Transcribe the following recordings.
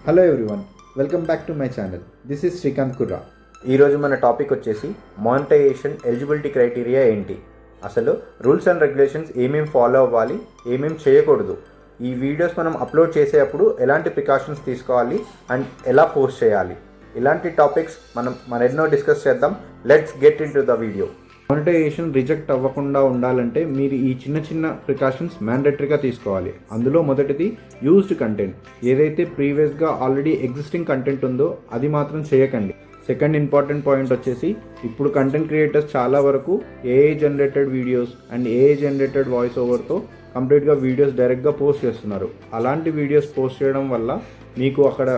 Hello everyone, welcome back to my channel. This is Srikanth Kurra. ఈరోజు మన topic వచ్చేసి monetization eligibility criteria ఏంటి, అసలు రూల్స్ అండ్ రెగ్యులేషన్స్ ఏమేమి ఫాలో అవ్వాలి, ఏమేమి చేయకూడదు, ఈ వీడియోస్ మనం అప్లోడ్ చేసేటప్పుడు ఎలాంటి ప్రికాషన్స్ తీసుకోవాలి అండ్ ఎలా పోస్ట్ చేయాలి, ఇలాంటి టాపిక్స్ మనం మరెన్నో డిస్కస్ చేద్దాం. Let's get into the video. Monetisation reject అవ్వకుండా ఉండాలంటే మీరు ఈ చిన్న చిన్న ప్రికాషన్స్ మ్యాండేటరీగా తీసుకోవాలి. అందులో మొదటిది యూజ్డ్ కంటెంట్. ఏదైతే ప్రీవియస్గా ఆల్రెడీ ఎగ్జిస్టింగ్ కంటెంట్ ఉందో అది మాత్రం చేయకండి. సెకండ్ ఇంపార్టెంట్ పాయింట్ వచ్చేసి, ఇప్పుడు కంటెంట్ క్రియేటర్స్ చాలా వరకు AI generated videos and AI generated voice ఓవర్తో కంప్లీట్గా వీడియోస్ డైరెక్ట్గా పోస్ట్ చేస్తున్నారు. అలాంటి వీడియోస్ పోస్ట్ చేయడం వల్ల మీకు అక్కడ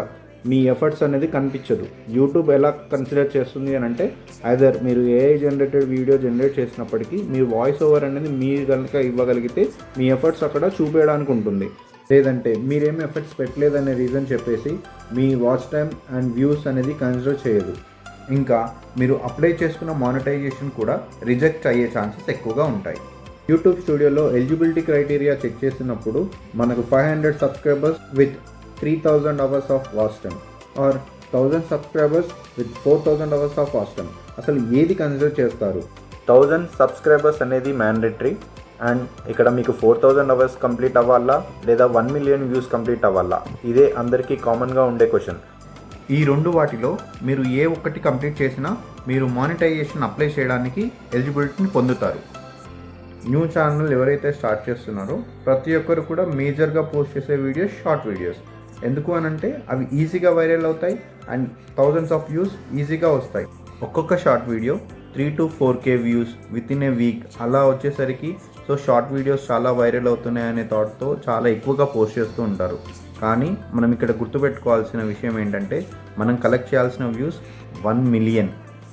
మీ ఎఫర్ట్స్ అనేది కనిపించదు. యూట్యూబ్ ఎలా కన్సిడర్ చేస్తుంది అని అంటే, ఐదర్ మీరు ఏఐ జనరేటెడ్ వీడియో జనరేట్ చేసినప్పటికీ మీ వాయిస్ ఓవర్ అనేది మీరు కనుక ఇవ్వగలిగితే మీ ఎఫర్ట్స్ అక్కడ చూపించడానికి ఉంటుంది. లేదంటే మీరేమి ఎఫర్ట్స్ పెట్టలేదనే రీజన్ చెప్పేసి మీ వాచ్ టైం అండ్ వ్యూస్ అనేది కన్సిడర్ చేయదు. ఇంకా మీరు అప్లై చేసుకున్న మానిటైజేషన్ కూడా రిజెక్ట్ అయ్యే ఛాన్సెస్ ఎక్కువగా ఉంటాయి. యూట్యూబ్ స్టూడియోలో ఎలిజిబిలిటీ క్రైటీరియా చెక్ చేసినప్పుడు మనకు 500 subscribers with 3000 hours of watch time or 1000 subscribers with 4000 hours of watch time. అసలు ఏది కన్సిడర్ చేస్తారు? 1000 సబ్స్క్రైబర్స్ అనేది మ్యాండేటరీ అండ్ ఇక్కడ మీకు 4000 అవర్స్ కంప్లీట్ అవ్వాలా లేదా 1 million వ్యూస్ కంప్లీట్ అవ్వాలా, ఇదే అందరికీ కామన్గా ఉండే క్వశ్చన్. ఈ రెండు వాటిలో మీరు ఏ ఒక్కటి కంప్లీట్ చేసినా మీరు మానిటైజేషన్ అప్లై చేయడానికి ఎలిజిబిలిటీని పొందుతారు. న్యూ ఛానల్ ఎవరైతే స్టార్ట్ చేస్తున్నారో ప్రతి ఒక్కరు కూడా మేజర్గా పోస్ట్ చేసే వీడియోస్ షార్ట్ వీడియోస్. ఎందుకు అనంటే అవి ఈజీగా వైరల్ అవుతాయి అండ్ థౌజండ్స్ ఆఫ్ వ్యూస్ ఈజీగా వస్తాయి. ఒక్కొక్క short video 3 to 4K views with in a week అలా వచ్చేసరికి సో షార్ట్ వీడియోస్ చాలా వైరల్ అవుతున్నాయి అనే థాట్తో చాలా ఎక్కువగా పోస్ట్ చేస్తూ ఉంటారు. కానీ మనం ఇక్కడ గుర్తుపెట్టుకోవాల్సిన విషయం ఏంటంటే, మనం కలెక్ట్ చేయాల్సిన వ్యూస్ 1 million,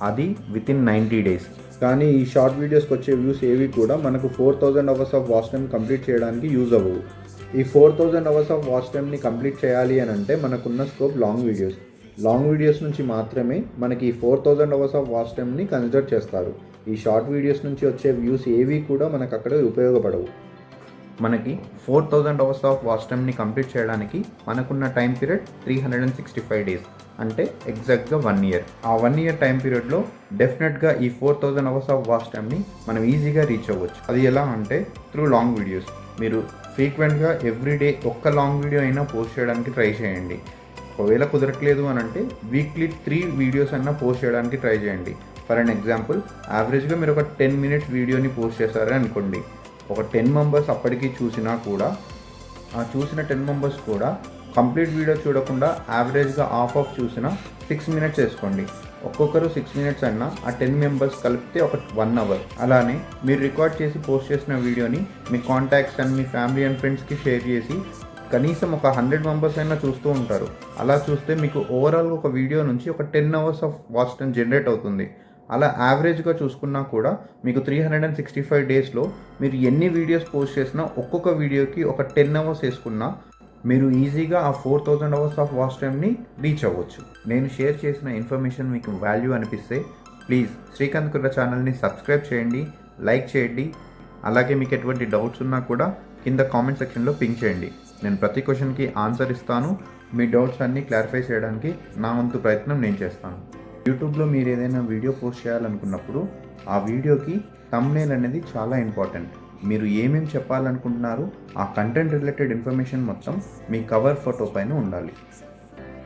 అది విత్ ఇన్ 90 days. కానీ ఈ షార్ట్ వీడియోస్కి వచ్చే వ్యూస్ ఏవి కూడా మనకు 4000 hours of watch time complete చేయడానికి యూజ్ అవ్వవు. ఈ 4000 hours ఆఫ్ వాచ్ టైంని కంప్లీట్ చేయాలి అని అంటే మనకున్న స్కోప్ లాంగ్ వీడియోస్ నుంచి మాత్రమే మనకి ఈ 4000 hours ఆఫ్ వాచ్ టైంని కన్సిడర్ చేస్తారు. ఈ షార్ట్ వీడియోస్ నుంచి వచ్చే వ్యూస్ ఏవి కూడా మనకు అక్కడ ఉపయోగపడవు. మనకి 4000 hours ఆఫ్ వాచ్ టైంని కంప్లీట్ చేయడానికి మనకున్న టైం పీరియడ్ 365 days, అంటే ఎగ్జాక్ట్గా 1 year. ఆ 1 year టైం పీరియడ్లో డెఫినెట్గా ఈ 4000 hours ఆఫ్ వాచ్ టైంని మనం ఈజీగా రీచ్ అవ్వచ్చు. అది ఎలా అంటే త్రూ లాంగ్ వీడియోస్. మీరు ఫ్రీక్వెంట్గా ఎవ్రీడే ఒక్క లాంగ్ వీడియో అయినా పోస్ట్ చేయడానికి ట్రై చేయండి. ఒకవేళ కుదరట్లేదు అని అంటే వీక్లీ 3 వీడియోస్ అయినా పోస్ట్ చేయడానికి ట్రై చేయండి. ఫర్ అన్ ఎగ్జాంపుల్, యావరేజ్గా మీరు ఒక 10 minutes వీడియోని పోస్ట్ చేశారని అనుకోండి. ఒక 10 members అప్పటికి చూసినా కూడా ఆ చూసిన 10 members కూడా కంప్లీట్ వీడియో చూడకుండా యావరేజ్గా ఆఫ్ చూసిన 6 minutes వేసుకోండి. ఒక్కొక్కరు 6 minutes అన్నా ఆ 10 members కలిపితే ఒక 1 hour. అలానే మీరు రికార్డ్ చేసి పోస్ట్ చేసిన వీడియోని మీ కాంటాక్ట్స్ అండ్ మీ ఫ్యామిలీ అండ్ ఫ్రెండ్స్కి షేర్ చేసి కనీసం ఒక 100 members అయినా చూస్తూ ఉంటారు. అలా చూస్తే మీకు ఓవరాల్గా ఒక వీడియో నుంచి ఒక 10 hours of watch time generate అవుతుంది. అలా యావరేజ్గా చూసుకున్నా కూడా మీకు 365 daysలో మీరు ఎన్ని వీడియోస్ పోస్ట్ చేసినా ఒక్కొక్క వీడియోకి ఒక 10 hours వేసుకున్నా మీరు ఈజీగా ఆ 4000 hours ఆఫ్ వాచ్ టైంని రీచ్ అవ్వచ్చు. నేను షేర్ చేసిన ఇన్ఫర్మేషన్ మీకు వాల్యూ అనిపిస్తే ప్లీజ్ శ్రీకాంత్ కుర్రా ఛానల్ని సబ్స్క్రైబ్ చేయండి, లైక్ చేయండి. అలాగే మీకు ఎటువంటి డౌట్స్ ఉన్నా కూడా కింద కామెంట్ సెక్షన్లో పింక్ చేయండి. నేను ప్రతి క్వశ్చన్కి ఆన్సర్ ఇస్తాను. మీ డౌట్స్ అన్నీ క్లారిఫై చేయడానికి నా వంతు ప్రయత్నం నేను చేస్తాను. యూట్యూబ్లో మీరు ఏదైనా వీడియో పోస్ట్ చేయాలనుకున్నప్పుడు ఆ వీడియోకి థంబ్నెయిల్ అనేది చాలా ఇంపార్టెంట్. మీరు ఏమేమి చెప్పాలనుకుంటున్నారు ఆ కంటెంట్ రిలేటెడ్ ఇన్ఫర్మేషన్ మొత్తం మీ కవర్ ఫోటో పైన ఉండాలి.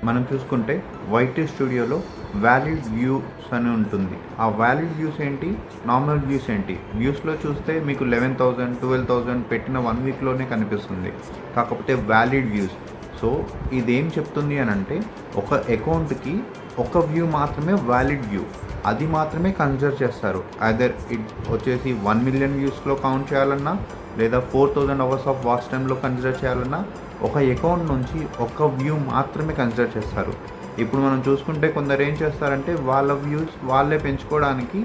మనం చూసుకుంటే వైటీ స్టూడియోలో వ్యాలిడ్ వ్యూస్ అని ఉంటుంది. ఆ వ్యాలిడ్ వ్యూస్ ఏంటి, నార్మల్ వ్యూస్ ఏంటి? వ్యూస్లో చూస్తే మీకు 11,000 12,000 పెట్టిన 1 weekలోనే కనిపిస్తుంది. కాకపోతే వ్యాలిడ్ వ్యూస్. సో ఇదేం చెప్తుంది అని అంటే, ఒక అకౌంట్కి ఒక వ్యూ మాత్రమే వ్యాలిడ్ వ్యూ, అది మాత్రమే కన్సిడర్ చేస్తారు. ఐదర్ ఇట్ వచ్చేసి 1 million వ్యూస్లో కౌంట్ చేయాలన్నా లేదా 4000 hours ఆఫ్ వాచ్ టైంలో కన్సిడర్ చేయాలన్నా ఒక అకౌంట్ నుంచి ఒక వ్యూ మాత్రమే కన్సిడర్ చేస్తారు. ఇప్పుడు మనం చూసుకుంటే కొందరు ఏం చేస్తారంటే వాళ్ళ వ్యూస్ వాళ్ళే పెంచుకోవడానికి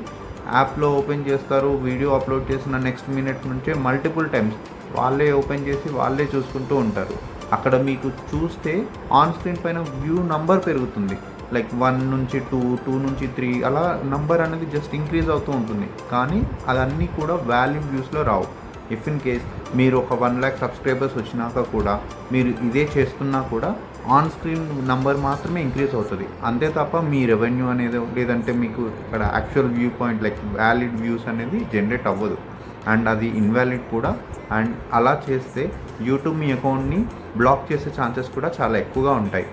యాప్లో ఓపెన్ చేస్తారు. వీడియో అప్లోడ్ చేసిన నెక్స్ట్ మినిట్ నుంచే మల్టిపుల్ టైమ్స్ వాళ్ళే ఓపెన్ చేసి వాళ్ళే చూసుకుంటూ ఉంటారు. అక్కడ మీకు చూస్తే ఆన్ స్క్రీన్ పైన వ్యూ నంబర్ పెరుగుతుంది. లైక్ 1 నుంచి 2, 2 నుంచి 3 అలా నంబర్ అనేది జస్ట్ ఇంక్రీజ్ అవుతూ ఉంటుంది. కానీ అదన్నీ కూడా వ్యాలిడ్ వ్యూస్లో రావు. ఇఫ్ ఇన్ కేస్ మీరు ఒక 1 lakh సబ్స్క్రైబర్స్ వచ్చినాక కూడా మీరు ఇదే చేస్తున్నా కూడా ఆన్ స్క్రీన్ నంబర్ మాత్రమే ఇంక్రీజ్ అవుతుంది. అంతే తప్ప మీ రెవెన్యూ అనేది లేదంటే మీకు ఇక్కడ actual view point like valid views అనేది జనరేట్ అవ్వదు అండ్ అది ఇన్వాలిడ్ కూడా. అండ్ అలా చేస్తే యూట్యూబ్ మీ అకౌంట్ని బ్లాక్ చేసే ఛాన్సెస్ కూడా చాలా ఎక్కువగా ఉంటాయి.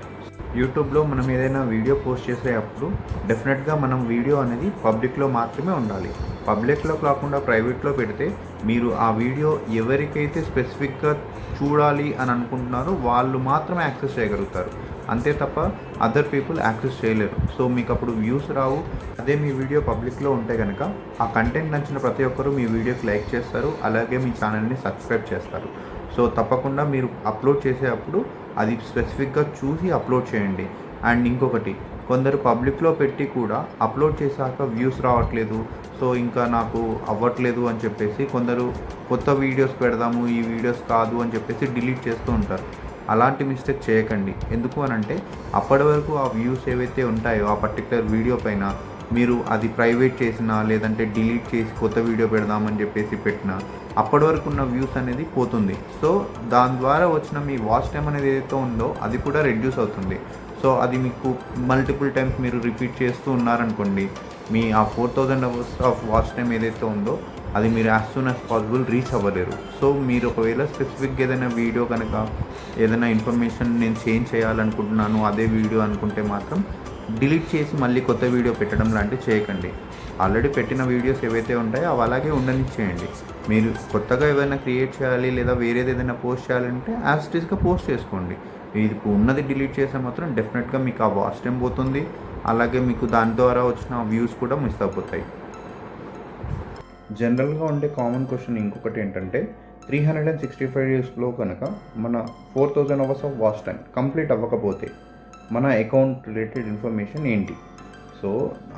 యూట్యూబ్లో మనం ఏదైనా వీడియో పోస్ట్ చేసేటప్పుడు డెఫినెట్గా మనం వీడియో అనేది పబ్లిక్లో మాత్రమే ఉండాలి. పబ్లిక్లో కాకుండా ప్రైవేట్లో పెడితే మీరు ఆ వీడియో ఎవరికైతే స్పెసిఫిక్గా చూడాలి అని అనుకుంటున్నారో వాళ్ళు మాత్రమే యాక్సెస్ చేయగలుగుతారు. అంతే తప్ప అదర్ పీపుల్ యాక్సెస్ చేయలేరు. సో మీకు అప్పుడు వ్యూస్ రావు. అదే మీ వీడియో పబ్లిక్లో ఉంటే కనుక ఆ కంటెంట్ నచ్చిన ప్రతి ఒక్కరూ మీ వీడియోకి లైక్ చేస్తారు, అలాగే మీ ఛానల్ని సబ్స్క్రైబ్ చేస్తారు. సో తప్పకుండా మీరు అప్లోడ్ చేసేటప్పుడు అది స్పెసిఫిక్గా చూసి అప్లోడ్ చేయండి. అండ్ ఇంకొకటి, కొందరు పబ్లిక్లో పెట్టి కూడా అప్లోడ్ చేశాక వ్యూస్ రావట్లేదు, సో ఇంకా నాకు అవ్వట్లేదు అని చెప్పేసి కొందరు కొత్త వీడియోస్ పెడదాము, ఈ వీడియోస్ కాదు అని చెప్పేసి డిలీట్ చేస్తూ ఉంటారు. అలాంటి మిస్టేక్ చేయకండి. ఎందుకు అని అంటే అప్పటి వరకు ఆ వ్యూస్ ఏవైతే ఉంటాయో ఆ పర్టికులర్ వీడియో పైన మీరు అది ప్రైవేట్ చేసినా లేదంటే డిలీట్ చేసి కొత్త వీడియో పెడదామని చెప్పేసి పెట్టినా అప్పటి వరకు ఉన్న వ్యూస్ అనేది పోతుంది. సో దాని ద్వారా వచ్చిన మీ వాచ్ టైం అనేది ఏదైతే ఉందో అది కూడా రెడ్యూస్ అవుతుంది. సో అది మీకు మల్టిపుల్ టైమ్స్ మీరు రిపీట్ చేస్తూ ఉన్నారనుకోండి, మీ ఆ 4000 అవర్స్ ఆఫ్ వాచ్ టైం ఏదైతే ఉందో అది మీరు as soon as possible reach అవ్వలేరు. సో మీరు ఒకవేళ స్పెసిఫిక్గా ఏదైనా వీడియో కనుక ఏదైనా ఇన్ఫర్మేషన్ నేను చేంజ్ చేయాలనుకుంటున్నాను అదే వీడియో అనుకుంటే మాత్రం డిలీట్ చేసి మళ్ళీ కొత్త వీడియో పెట్టడం లాంటివి చేయకండి. ఆల్రెడీ పెట్టిన వీడియోస్ ఏవైతే ఉంటాయో అవి అలాగే ఉండనిచ్చేయండి. మీరు కొత్తగా ఏదైనా క్రియేట్ చేయాలి లేదా వేరేది ఏదైనా పోస్ట్ చేయాలంటే యాజ్ ఇట్ ఈస్గా పోస్ట్ చేసుకోండి. ఇది ఉన్నది డిలీట్ చేస్తే మాత్రం డెఫినెట్గా మీకు ఆ వాచ్ టైం పోతుంది, అలాగే మీకు దాని ద్వారా వచ్చిన వ్యూస్ కూడా మిస్ అయిపోతాయి. జనరల్గా ఉండే కామన్ క్వశ్చన్ ఇంకొకటి ఏంటంటే 365 డేస్లో కనుక మన 4000 hours of watch time complete అవ్వకపోతే మన అకౌంట్ రిలేటెడ్ ఇన్ఫర్మేషన్ ఏంటి? సో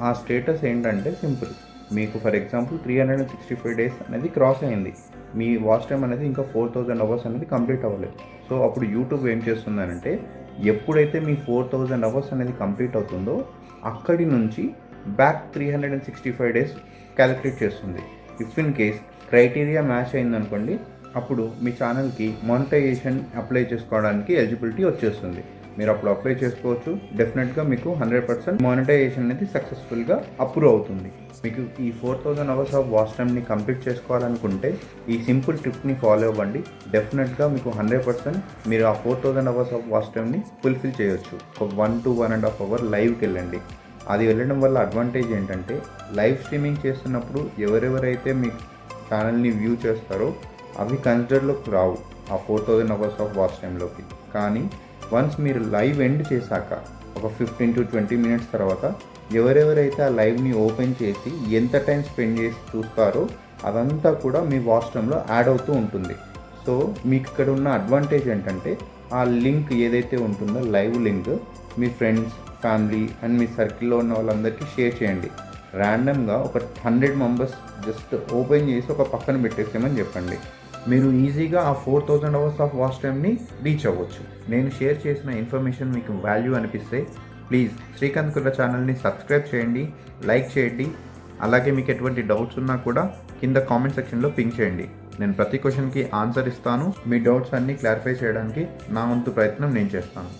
ఆ స్టేటస్ ఏంటంటే సింపుల్. మీకు ఫర్ ఎగ్జాంపుల్ 365 డేస్ అనేది క్రాస్ అయింది, మీ వాచ్ టైం అనేది ఇంకా 4000 అవర్స్ అనేది కంప్లీట్ అవ్వలేదు. సో అప్పుడు యూట్యూబ్ ఏం చేస్తుందనంటే ఎప్పుడైతే మీ 4000 అవర్స్ అనేది కంప్లీట్ అవుతుందో అక్కడి నుంచి బ్యాక్ 365 డేస్ క్యాలిక్యులేట్ చేస్తుంది. If in case criteria match అయిందనుకోండి, అప్పుడు మీ ఛానల్కి మానిటైజేషన్ అప్లై చేసుకోవడానికి ఎలిజిబిలిటీ వచ్చేస్తుంది. మీరు అప్పుడు అప్లై చేసుకోవచ్చు. డెఫినెట్గా మీకు 100% మానిటైజేషన్ అనేది సక్సెస్ఫుల్గా అప్రూవ్ అవుతుంది. మీకు ఈ 4000 అవర్స్ ఆఫ్ వాచ్ టైమ్ని కంప్లీట్ చేసుకోవాలనుకుంటే ఈ సింపుల్ ట్రిప్ని ఫాలో అవ్వండి. డెఫినెట్గా మీకు 100% మీరు ఆ 4000 అవర్స్ ఆఫ్ వాచ్ టైమ్ని ఫుల్ఫిల్ చేయొచ్చు. ఒక 1 to 1.5 అవర్ లైవ్కి వెళ్ళండి. అది వెళ్ళడం వల్ల అడ్వాంటేజ్ ఏంటంటే లైవ్ స్ట్రీమింగ్ చేస్తున్నప్పుడు ఎవరెవరైతే మీ ఛానల్ని వ్యూ చేస్తారో అవి కన్సిడర్లోకి రావు ఆ 4000 అవర్స్ ఆఫ్ వాచ్ టైంలోకి. కానీ వన్స్ మీరు లైవ్ ఎండ్ చేశాక ఒక 15 to 20 మినిట్స్ తర్వాత ఎవరెవరైతే ఆ లైవ్ని ఓపెన్ చేసి ఎంత టైం స్పెండ్ చేసి చూస్తారో అదంతా కూడా మీ వాచ్ టైంలో యాడ్ అవుతూ ఉంటుంది. సో మీకు ఇక్కడ ఉన్న అడ్వాంటేజ్ ఏంటంటే ఆ లింక్ ఏదైతే ఉంటుందో లైవ్ లింక్ మీ ఫ్రెండ్స్, ఫ్యామిలీ అండ్ మీ సర్కిల్లో ఉన్న వాళ్ళందరికీ షేర్ చేయండి. ర్యాండమ్గా ఒక 100 మెంబర్స్ జస్ట్ ఓపెన్ చేసి ఒక పక్కన పెట్టేసామని చెప్పండి. మీరు ఈజీగా ఆ 4000 అవర్స్ ఆఫ్ వాచ్ టైమ్ని రీచ్ అవ్వచ్చు. నేను షేర్ చేసిన ఇన్ఫర్మేషన్ మీకు వాల్యూ అనిపిస్తే ప్లీజ్ శ్రీకాంత్ కుర్ర ఛానల్ని సబ్స్క్రైబ్ చేయండి, లైక్ చేయండి. అలాగే మీకు ఎటువంటి డౌట్స్ ఉన్నా కూడా కింద కామెంట్ సెక్షన్లో పింక్ చేయండి. నేను ప్రతి క్వశ్చన్కి ఆన్సర్ ఇస్తాను. మీ డౌట్స్ అన్నీ క్లారిఫై చేయడానికి నా వంతు ప్రయత్నం నేను చేస్తాను.